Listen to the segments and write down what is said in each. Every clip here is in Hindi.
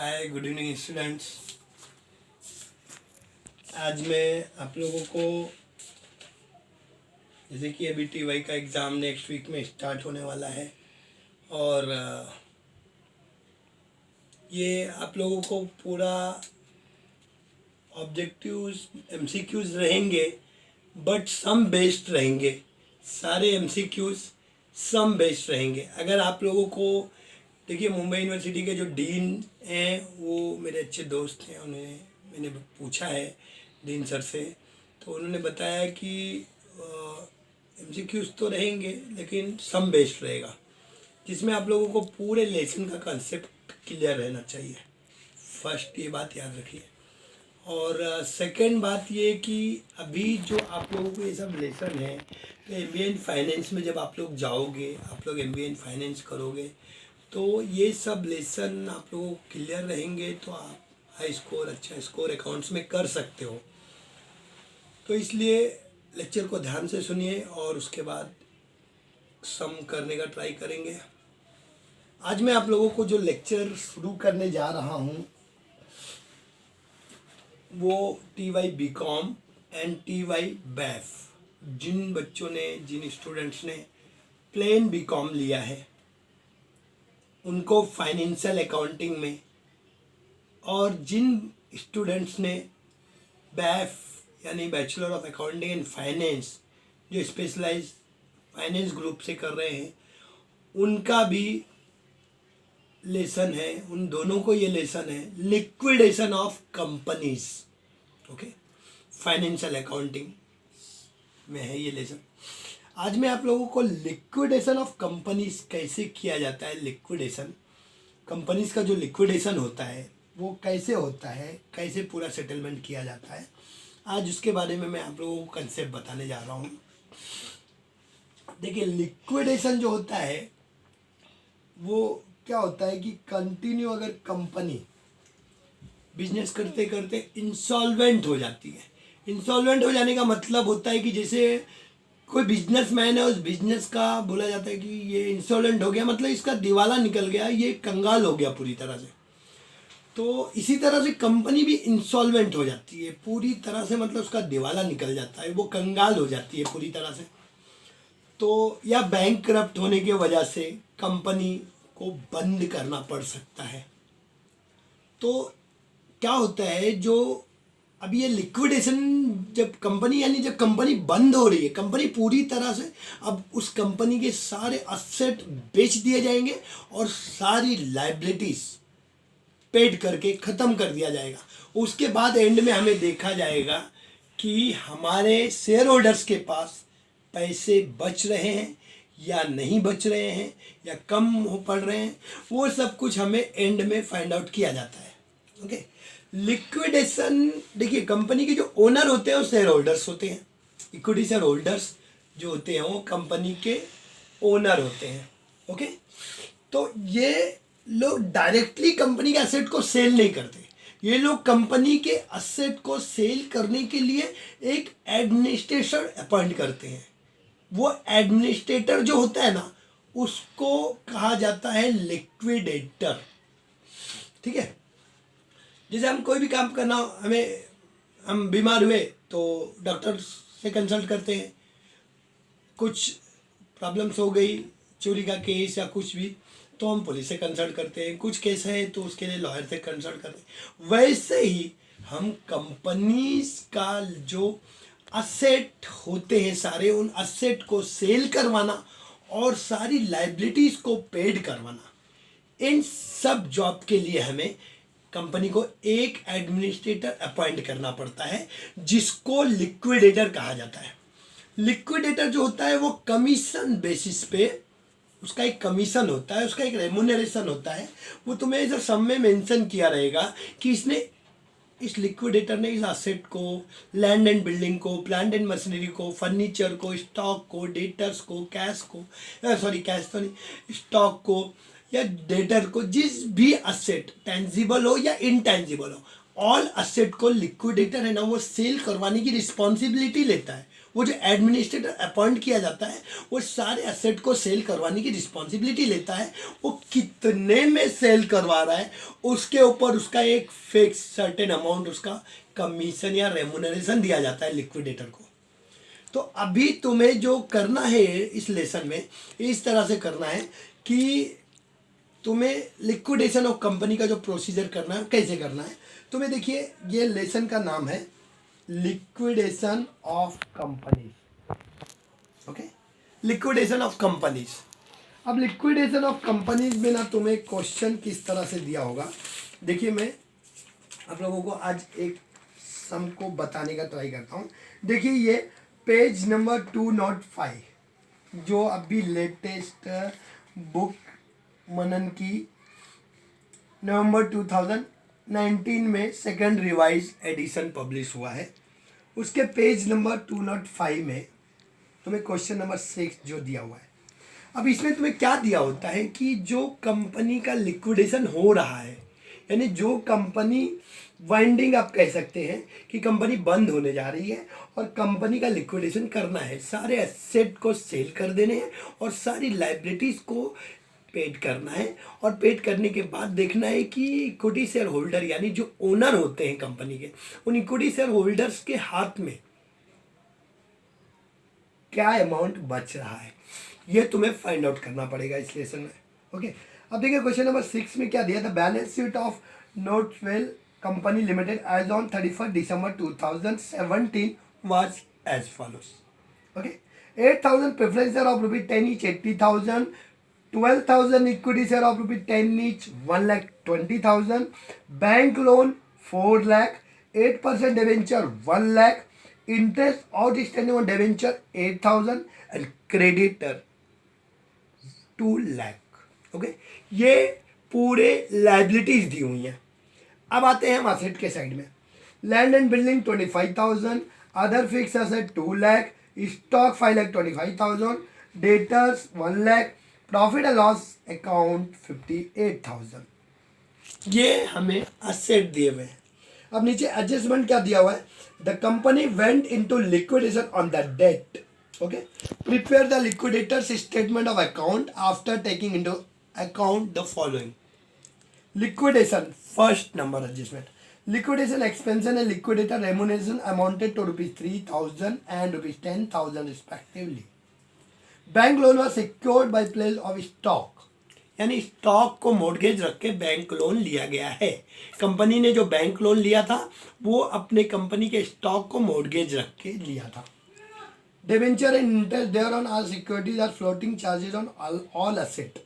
हाय, गुड इवनिंग स्टूडेंट्स। आज मैं आप लोगों को जैसे कि अभी टीवाई का एग्ज़ाम नेक्स्ट वीक में स्टार्ट होने वाला है और ये आप लोगों को पूरा ऑब्जेक्टिव्स एमसीक्यूज़ रहेंगे, बट सम बेस्ड रहेंगे। सारे एमसीक्यूज़ सम बेस्ड रहेंगे। अगर आप लोगों को देखिए, मुंबई यूनिवर्सिटी के जो डीन हैं वो मेरे अच्छे दोस्त हैं। मैंने पूछा है डीन सर से, तो उन्होंने बताया कि एमसीक्यूज़ तो रहेंगे लेकिन सम बेस्ड रहेगा, जिसमें आप लोगों को पूरे लेसन का कंसेप्ट क्लियर रहना चाहिए। फर्स्ट ये बात याद रखिए। और सेकंड बात ये कि अभी जो आप लोगों को ये सब लेसन है, तो एमबीए इन फाइनेंस में जब आप लोग जाओगे, आप लोग एमबीए इन फाइनेंस करोगे, तो ये सब लेसन आप लोगों को क्लियर रहेंगे तो आप हाई स्कोर, अच्छा स्कोर अकाउंट्स में कर सकते हो। तो इसलिए लेक्चर को ध्यान से सुनिए और उसके बाद सम करने का ट्राई करेंगे। आज मैं आप लोगों को जो लेक्चर शुरू करने जा रहा हूँ वो TY B Com and TY BAF, जिन बच्चों ने, जिन स्टूडेंट्स ने प्लेन बीकॉम लिया है उनको फाइनेंशियल अकाउंटिंग में, और जिन स्टूडेंट्स ने बैफ यानी bachelor of accounting and finance जो स्पेशलाइज फाइनेंस ग्रुप से कर रहे हैं, उनका भी लेसन है। उन दोनों को ये लेसन है liquidation of companies. Okay, financial accounting में है ये लेसन। आज मैं आप लोगों को लिक्विडेशन ऑफ कंपनीज कैसे किया जाता है, लिक्विडेशन कंपनीज का जो लिक्विडेशन होता है वो कैसे होता है, कैसे पूरा सेटलमेंट किया जाता है, आज उसके बारे में मैं आप लोगों को कंसेप्ट बताने जा रहा हूँ। देखिए, लिक्विडेशन जो होता है वो क्या होता है कि कंटिन्यू अगर कंपनी बिजनेस करते करते इंसॉल्वेंट हो जाती है। इंसॉल्वेंट हो जाने का मतलब होता है कि जैसे कोई बिजनेसमैन है, उस बिजनेस का बोला जाता है कि ये इंसॉल्वेंट हो गया, मतलब इसका दिवाला निकल गया, ये कंगाल हो गया पूरी तरह से। तो इसी तरह से कंपनी भी इंसॉल्वेंट हो जाती है पूरी तरह से, मतलब उसका दिवाला निकल जाता है, वो कंगाल हो जाती है पूरी तरह से। तो या बैंक करप्ट होने की वजह से कंपनी को बंद करना पड़ सकता है। तो क्या होता है, जो अभी ये लिक्विडेशन जब कंपनी, यानी जब कंपनी बंद हो रही है, कंपनी पूरी तरह से, अब उस कंपनी के सारे असेट बेच दिए जाएंगे और सारी लाइबिलिटीज पेड करके ख़त्म कर दिया जाएगा। उसके बाद एंड में हमें देखा जाएगा कि हमारे शेयर होल्डर्स के पास पैसे बच रहे हैं या नहीं बच रहे हैं या कम हो पड़ रहे हैं, वो सब कुछ हमें एंड में फाइंड आउट किया जाता है। ओके, लिक्विडेशन, देखिए कंपनी के जो ओनर होते हैं वो शेयर होल्डर्स होते हैं। इक्विटी शेयर होल्डर्स जो होते हैं वो कंपनी के ओनर होते हैं। ओके, तो ये लोग डायरेक्टली कंपनी के असेट को सेल नहीं करते। ये लोग कंपनी के असेट को सेल करने के लिए एक एडमिनिस्ट्रेटर अपॉइंट करते हैं। वो एडमिनिस्ट्रेटर जो होता है ना, उसको कहा जाता है लिक्विडेटर। ठीक है, जैसे हम कोई भी काम करना, हम बीमार हुए तो डॉक्टर से कंसल्ट करते हैं। कुछ प्रॉब्लम्स हो गई, चोरी का केस या कुछ भी, तो हम पुलिस से कंसल्ट करते हैं। कुछ केस है तो उसके लिए लॉयर से कंसल्ट करते हैं। वैसे ही हम कंपनीज का जो असेट होते हैं सारे, उन असेट को सेल करवाना और सारी लाइबिलिटीज को पेड करवाना, इन सब जॉब के लिए हमें कंपनी को एक एडमिनिस्ट्रेटर अपॉइंट करना पड़ता है, जिसको लिक्विडेटर कहा जाता है। लिक्विडेटर जो होता है वो कमीशन बेसिस पे, उसका एक कमीशन होता है, उसका एक रेमुनरेशन होता है। वो तुम्हें इधर सब में मेंशन किया रहेगा कि इस लिक्विडेटर ने इस असेट को, लैंड एंड बिल्डिंग को, प्लांट एंड मशीनरी को, फर्नीचर को, स्टॉक को, डेटर्स को, कैश को, कैश तो नहीं, स्टॉक को या डेटर को, जिस भी असेट टेंजिबल हो या इनटेंजिबल हो, ऑल असेट को लिक्विडेटर है ना वो सेल करवाने की रिस्पॉन्सिबिलिटी लेता है। वो जो एडमिनिस्ट्रेटर अपॉइंट किया जाता है वो सारे एसेट को सेल करवाने की रिस्पॉन्सिबिलिटी लेता है। वो कितने में सेल करवा रहा है उसके ऊपर उसका एक फिक्स सर्टेन अमाउंट उसका कमीशन या रेमुनरेशन दिया जाता है लिक्विडेटर को। तो अभी तुम्हें जो करना है इस लेसन में इस तरह से करना है कि तुम्हें लिक्विडेशन ऑफ कंपनी का जो प्रोसीजर करना है कैसे करना है। तुम्हें देखिए ये लेसन का नाम है liquidation of companies. Okay, liquidation of companies. अब लिक्विडेशन ऑफ कंपनीज में ना तुम्हें क्वेश्चन किस तरह से दिया होगा, देखिए मैं आप लोगों को आज एक सम को बताने का ट्राई करता हूँ। देखिए ये पेज नंबर 205 जो अभी लेटेस्ट बुक मनन की नवंबर 2019 में सेकंड रिवाइज एडिशन पब्लिश हुआ है, उसके पेज नंबर 205 में तुम्हें क्वेश्चन नंबर 6 जो दिया हुआ है। अब इसमें तुम्हें क्या दिया होता है कि जो कंपनी का लिक्विडेशन हो रहा है, यानी जो कंपनी वाइंडिंग आप कह सकते हैं कि कंपनी बंद होने जा रही है और कंपनी का लिक्विडेशन करना है, सारे एसेट को सेल कर देने हैं और सारी लाइबिलिटीज को पेड करना है। और पेड करने के बाद देखना है कि इक्विटी शेयर होल्डर यानी जो ओनर होते हैं कंपनी के, उन इक्विटी शेयर होल्डर्स के हाथ में क्या अमाउंट बच रहा है, ये तुम्हें फाइंड आउट करना पड़ेगा इस लेसन में। ओके, अब देखिए क्वेश्चन नंबर 6 में क्या दिया था। Balance sheet of Notwell company limited as on 31 December 2017 was as follows. Okay, 8,000 preference share of ₹10 each, 80,000, 12,000 equity share of ₹10 each, 1,20,000, bank loan 4 lakh, 8% debenture 1 lakh, interest outstanding on debenture 8,000 and creditor 2 lakh. Okay, ये पूरे लाइबिलिटीज दी हुई हैं। अब आते हैं हम असेट के साइड में। Land and building 25,000, other fix asset 2 lakh, stock 5,25,000, debtors 1 lakh, profit and loss account 58,000। ये हमें असेट दिए हुए हैं। अब नीचे एडजस्टमेंट क्या दिया हुआ है। The company went into liquidation on the date. Okay, prepare the liquidator's statement of account after taking into account the following. Liquidation first number adjustment, liquidation expense and liquidator remuneration amounted to ₹3,000 and ₹10,000 respectively. Bank loan was secured by pledge of stock, यानी स्टॉक को मॉर्गेज रख के बैंक लोन लिया गया है। कंपनी ने जो बैंक लोन लिया था वो अपने कंपनी के स्टॉक को मॉर्गेज रख के लिया था। Debenture and interest thereon are securities are floating charges on all asset.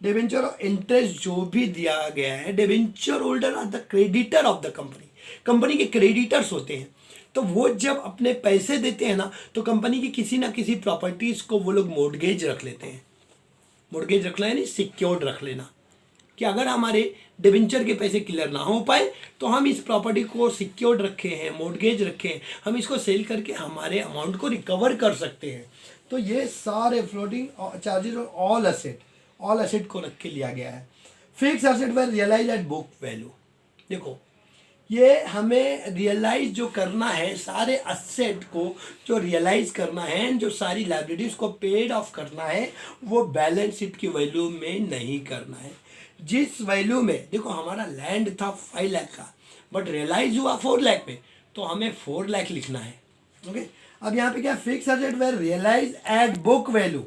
Debenture और इंटरेस्ट जो भी दिया गया है, debenture holder are the creditor of the company, company के क्रेडिटर्स होते हैं। तो वो जब अपने पैसे देते हैं ना तो कंपनी की किसी ना किसी प्रॉपर्टीज को वो लोग मॉर्गेज रख लेते हैं। मॉर्गेज रखना यानी सिक्योर्ड रख लेना कि अगर हमारे डिबेंचर के पैसे क्लियर ना हो पाए तो हम इस प्रॉपर्टी को सिक्योर्ड रखे हैं, मॉर्गेज रखे हैं, हम इसको सेल करके हमारे अमाउंट को रिकवर कर सकते हैं। तो ये सारे फ्लोटिंग चार्जेस और ऑल एसेट को रख के लिया गया है। फिक्स एसेट वर रियलाइज एट बुक वैल्यू। देखो ये हमें रियलाइज जो करना है, सारे एसेट को जो रियलाइज करना है, जो सारी लाइबिलिटीज को पेड ऑफ करना है, वो बैलेंस शीट की वैल्यू में नहीं करना है। जिस वैल्यू में देखो हमारा लैंड था 5 लाख का बट रियलाइज हुआ 4 लाख में, तो हमें 4 लाख लिखना है। ओके, अब यहाँ पे क्या फिक्स एसेट वर रियलाइज एट बुक वैल्यू,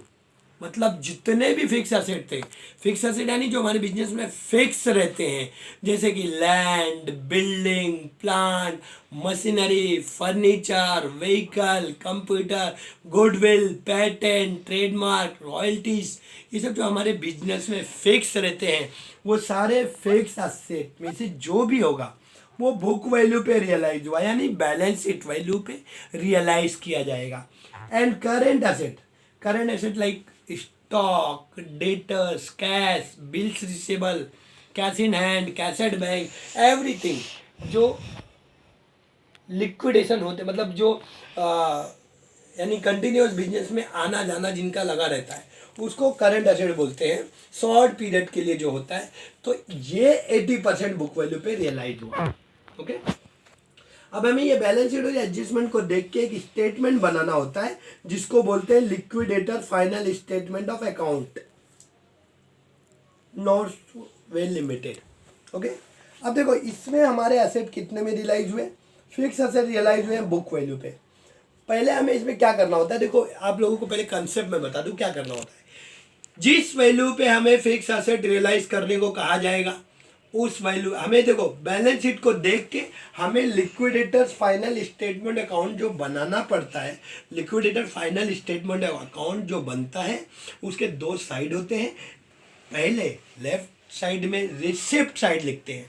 मतलब जितने भी फिक्स एसेट थे, फिक्स एसेट यानी जो हमारे बिजनेस में फिक्स रहते हैं, जैसे कि land, building, plant, machinery, furniture, vehicle, computer, goodwill, patent, trademark, royalties, ये सब जो हमारे बिजनेस में फिक्स रहते हैं, वो सारे फिक्स एसेट में से जो भी होगा वो बुक वैल्यू पे रियलाइज हुआ, यानी बैलेंस शीट वैल्यू पे रियलाइज किया जाएगा। And current asset like stock, debtors, cash, bills receivable, cash in hand, cash at bank, everything जो लिक्विडेशन होते मतलब जो यानी कंटिन्यूस बिजनेस में आना जाना जिनका लगा रहता है उसको करंट एसेट बोलते हैं, शॉर्ट पीरियड के लिए जो होता है। तो ये 80% बुक वैल्यू पे रियलाइज हुआ। ओके, अब हमें ये बैलेंस शीट और एडजस्टमेंट को देख के एक स्टेटमेंट बनाना होता है जिसको बोलते हैं liquidator final statement of account Northwell limited. Okay, अब देखो इसमें हमारे एसेट कितने में रियलाइज हुए, फिक्स एसेट रियलाइज हुए हैं बुक वैल्यू पे। पहले हमें इसमें क्या करना होता है, देखो आप लोगों को पहले कंसेप्ट में बता दूं क्या करना होता है। जिस वैल्यू पे हमें फिक्स एसेट रियलाइज करने को कहा जाएगा उस वैल्यू हमें देखो बैलेंस शीट को देख के हमें लिक्विडेटर्स फाइनल स्टेटमेंट अकाउंट जो बनाना पड़ता है। लिक्विडेटर फाइनल स्टेटमेंट अकाउंट जो बनता है उसके दो साइड होते हैं। पहले लेफ्ट साइड में रिसिप्ट साइड लिखते हैं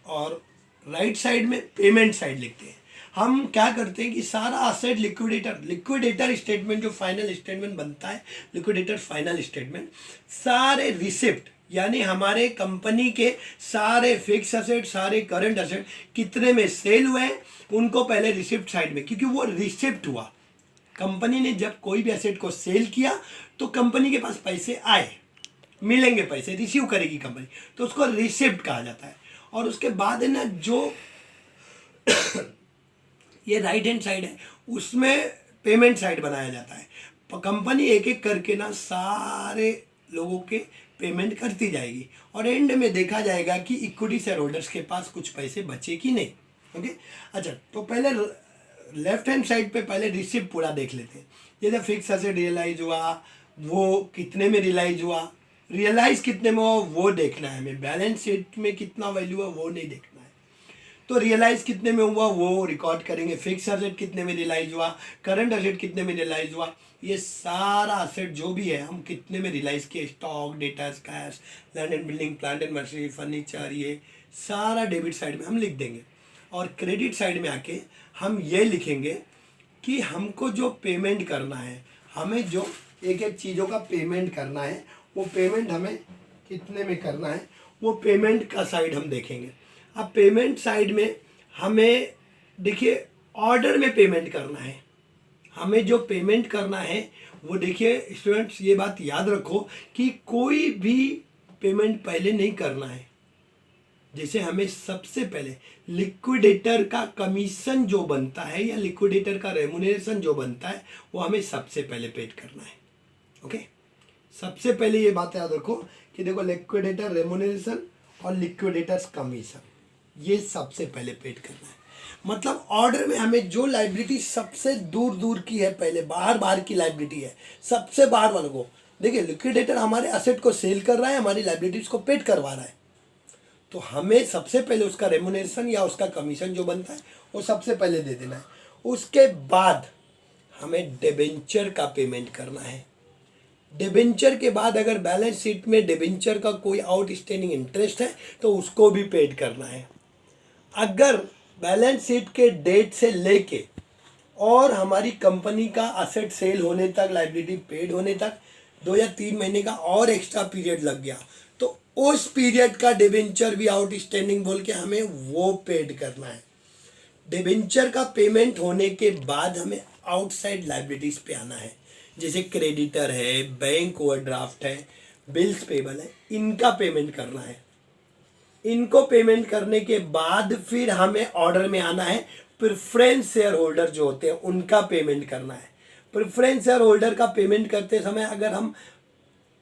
और राइट साइड में पेमेंट साइड लिखते हैं। हम क्या करते हैं कि सारा असेट लिक्विडेटर स्टेटमेंट जो फाइनल स्टेटमेंट बनता है, लिक्विडेटर फाइनल स्टेटमेंट, सारे रिसिप्ट यानी हमारे कंपनी के सारे फिक्स असेट, सारे करंट असेट कितने में सेल हुए हैं उनको पहले रिसिप्ट साइड में, क्योंकि वो रिसिप्ट हुआ। कंपनी ने जब कोई भी असेट को सेल किया तो कंपनी के पास पैसे आए, मिलेंगे पैसे, रिसीव करेगी कंपनी, तो उसको रिसिप्ट कहा जाता है। और उसके बाद है ना जो ये राइट हैंड साइड है उसमें पेमेंट साइड बनाया जाता है। कंपनी एक एक करके ना सारे लोगों के पेमेंट करती जाएगी और एंड में देखा जाएगा कि इक्विटी शेयर होल्डर्स के पास कुछ पैसे बचे कि नहीं। ओके, अच्छा तो पहले लेफ्ट हैंड साइड पे पहले रिसिप्ट पूरा देख लेते हैं। जैसे फिक्स एसेट रियलाइज हुआ वो कितने में रियलाइज हुआ, रियलाइज कितने में हुआ वो देखना है हमें, बैलेंस शीट में कितना वैल्यू है वो नहीं देखना है। तो रियलाइज कितने में हुआ वो रिकॉर्ड करेंगे, फिक्स एसेट कितने में रियलाइज हुआ, करंट एसेट कितने में रियलाइज हुआ, ये सारा एसेट जो भी है हम कितने में रियलाइज किए, stock, data, cash, land and building, plant and machinery, furniture, ये सारा डेबिट साइड में हम लिख देंगे। और क्रेडिट साइड में आके हम ये लिखेंगे कि हमको जो पेमेंट करना है, हमें जो एक एक चीज़ों का पेमेंट करना है वो पेमेंट हमें कितने में करना है वो पेमेंट का साइड हम देखेंगे। अब पेमेंट साइड में हमें देखिए ऑर्डर में पेमेंट करना है। हमें जो पेमेंट करना है वो देखिए स्टूडेंट्स ये बात याद रखो कि कोई भी पेमेंट पहले नहीं करना है। जैसे हमें सबसे पहले लिक्विडेटर का कमीशन जो बनता है या लिक्विडेटर का रेमुनरेशन जो बनता है वो हमें सबसे पहले पेड करना है। ओके, सबसे पहले ये बात याद रखो कि देखो लिक्विडेटर रेमुनरेशन और लिक्विडेटर्स कमीशन ये सबसे पहले पेड करना है। मतलब ऑर्डर में हमें जो लाइबिलिटी सबसे दूर दूर की है, पहले बाहर की लाइबिलिटी है, सबसे बाहर वालों को देखिए लिक्विडेटर हमारे असेट को सेल कर रहा है, हमारी लाइबिलिटीज को पेड करवा रहा है, तो हमें सबसे पहले उसका रेमुनरेशन या उसका कमीशन जो बनता है वो सबसे पहले दे देना है। उसके बाद हमें डिबेंचर का पेमेंट करना है। डिबेंचर के बाद अगर बैलेंस शीट में डिबेंचर का कोई आउटस्टैंडिंग इंटरेस्ट है तो उसको भी पेड करना है। अगर बैलेंस शीट के डेट से लेके और हमारी कंपनी का असेट सेल होने तक, लाइबिलिटी पेड होने तक 2 या 3 महीने का और एक्स्ट्रा पीरियड लग गया तो उस पीरियड का डिबेंचर भी आउटस्टैंडिंग बोल के हमें वो पेड करना है। डिबेंचर का पेमेंट होने के बाद हमें आउटसाइड लाइबिलिटीज पे आना है। जैसे क्रेडिटर है, बैंक ओवरड्राफ्ट है, बिल्स पेबल है, इनका पेमेंट करना है। इनको पेमेंट करने के बाद फिर हमें ऑर्डर में आना है। प्रेफरेंस शेयर होल्डर जो होते हैं उनका पेमेंट करना है। प्रेफरेंस शेयर होल्डर का पेमेंट करते समय अगर हम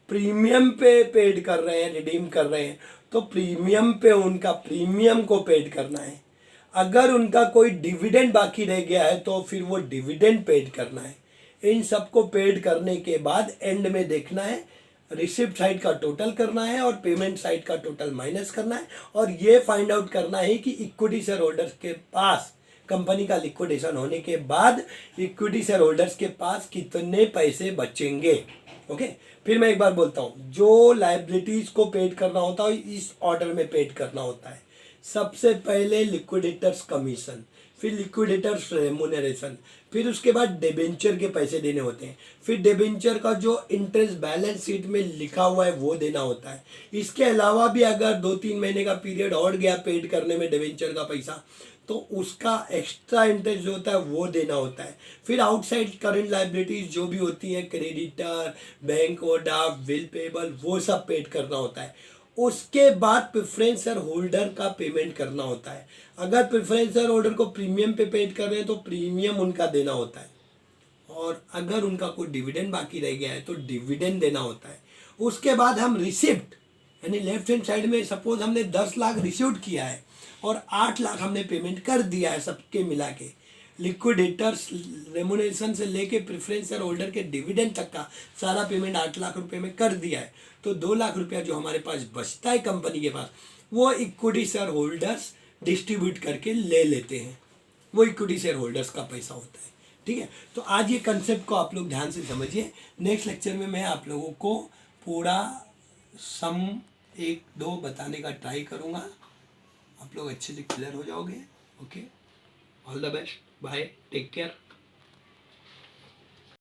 प्रीमियम पे पेड कर रहे हैं, रिडीम कर रहे हैं, तो प्रीमियम पे उनका प्रीमियम को पेड करना है। अगर उनका कोई डिविडेंड बाकी रह गया है तो फिर वो डिविडेंड पेड करना है। इन सबको पेड करने के बाद एंड में देखना है, रिसिप्ट साइड का टोटल करना है और पेमेंट साइड का टोटल माइनस करना है और ये फाइंड आउट करना है कि इक्विटी शेयर होल्डर्स के पास कंपनी का लिक्विडेशन होने के बाद इक्विटी शेयर होल्डर्स के पास कितने पैसे बचेंगे। ओके, फिर मैं एक बार बोलता हूँ, जो लाइबिलिटीज को पेड करना होता है इस ऑर्डर में पेड करना होता है। सबसे पहले लिक्विडेटर्स कमीशन, फिर लिक्विडेटर्स रेमुनरेशन, फिर उसके बाद डिबेंचर के पैसे देने होते हैं, फिर डिबेंचर का जो इंटरेस्ट बैलेंस शीट में लिखा हुआ है वो देना होता है। इसके अलावा भी अगर 2-3 महीने का पीरियड और गया पेड करने में डिबेंचर का पैसा तो उसका एक्स्ट्रा इंटरेस्ट जो होता है वो देना होता है। फिर आउटसाइड करंट लाइबिलिटीज जो भी होती हैं, creditor, bank overdraft, bill payable, वो सब पेड करना होता है। उसके बाद प्रेफरेंस शेयर होल्डर का पेमेंट करना होता है। अगर प्रेफरेंस शेयर होल्डर को प्रीमियम पे पेड कर रहे हैं तो प्रीमियम उनका देना होता है, और अगर उनका कोई डिविडेंड बाकी रह गया है तो डिविडेंड देना होता है। उसके बाद हम रिसिप्ट, यानी लेफ्ट हैंड साइड में सपोज हमने 10 लाख रिसीव किया है और 8 लाख हमने पेमेंट कर दिया है सबके मिला के, लिक्विडेटर्स रेमुनेशन से लेके प्रेफरेंस शेयर होल्डर के डिविडेंड तक का सारा पेमेंट 8 लाख रुपए में कर दिया है, तो 2 लाख रुपया जो हमारे पास बचता है कंपनी के पास, वो इक्विटी शेयर होल्डर्स डिस्ट्रीब्यूट करके ले लेते हैं, वो इक्विटी शेयर होल्डर्स का पैसा होता है। ठीक है, तो आज ये कंसेप्ट को आप लोग ध्यान से समझिए। नेक्स्ट लेक्चर में मैं आप लोगों को पूरा सम 1-2 बताने का ट्राई करूँगा, आप लोग अच्छे से क्लियर हो जाओगे। Okay, all the best, bye, take care.